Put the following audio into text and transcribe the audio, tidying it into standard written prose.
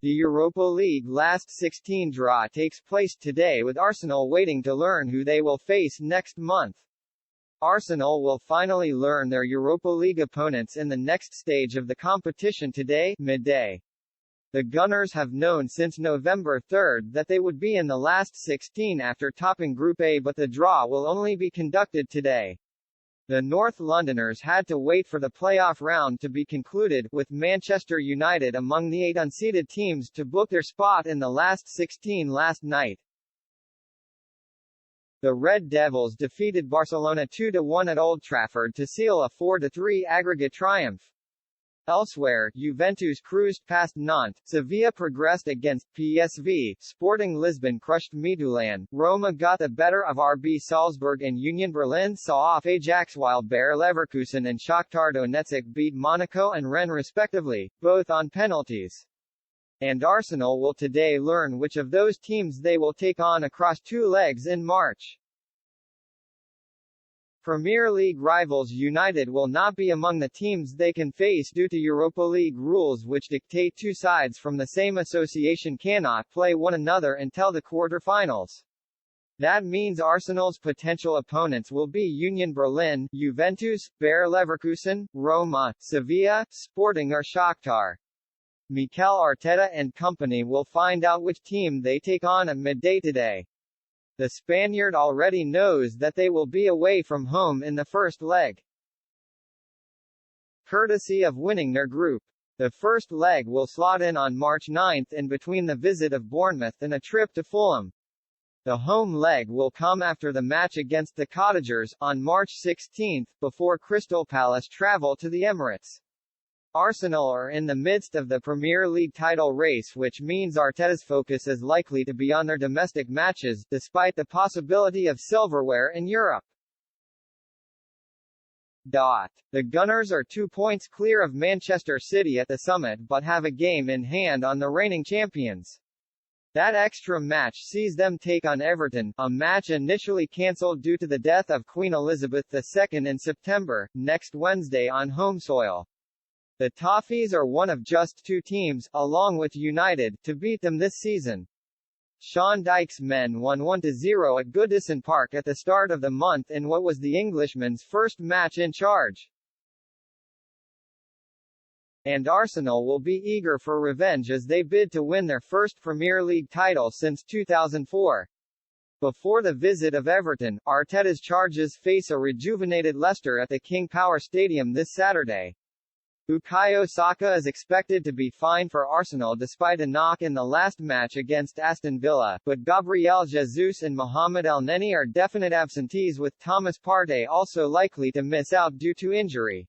The Europa League last 16 draw takes place today with Arsenal waiting to learn who they will face next month. Arsenal will finally learn their Europa League opponents in the next stage of the competition today, midday. The Gunners have known since November 3 that they would be in the last 16 after topping Group A, but the draw will only be conducted today. The North Londoners had to wait for the playoff round to be concluded, with Manchester United among the 8 unseeded teams to book their spot in the last 16 last night. The Red Devils defeated Barcelona 2-1 at Old Trafford to seal a 4-3 aggregate triumph. Elsewhere, Juventus cruised past Nantes, Sevilla progressed against PSV, Sporting Lisbon crushed Midtjylland, Roma got the better of RB Salzburg and Union Berlin saw off Ajax while Bayer Leverkusen and Shakhtar Donetsk beat Monaco and Rennes respectively, both on penalties. And Arsenal will today learn which of those teams they will take on across 2 legs in March. Premier League rivals United will not be among the teams they can face due to Europa League rules which dictate 2 sides from the same association cannot play one another until the quarter-finals. That means Arsenal's potential opponents will be Union Berlin, Juventus, Bayer Leverkusen, Roma, Sevilla, Sporting or Shakhtar. Mikel Arteta and company will find out which team they take on at midday today. The Spaniard already knows that they will be away from home in the first leg, courtesy of winning their group. The first leg will slot in on March 9 in between the visit of Bournemouth and a trip to Fulham. The home leg will come after the match against the Cottagers, on March 16, before Crystal Palace travel to the Emirates. Arsenal are in the midst of the Premier League title race, which means Arteta's focus is likely to be on their domestic matches, despite the possibility of silverware in Europe. The Gunners are 2 points clear of Manchester City at the summit but have a game in hand on the reigning champions. That extra match sees them take on Everton, a match initially cancelled due to the death of Queen Elizabeth II in September, next Wednesday on home soil. The Toffees are one of just 2 teams, along with United, to beat them this season. Sean Dyche's men won 1-0 at Goodison Park at the start of the month in what was the Englishman's first match in charge. And Arsenal will be eager for revenge as they bid to win their first Premier League title since 2004. Before the visit of Everton, Arteta's charges face a rejuvenated Leicester at the King Power Stadium this Saturday. Bukayo Saka is expected to be fine for Arsenal despite a knock in the last match against Aston Villa, but Gabriel Jesus and Mohamed Elneny are definite absentees, with Thomas Partey also likely to miss out due to injury.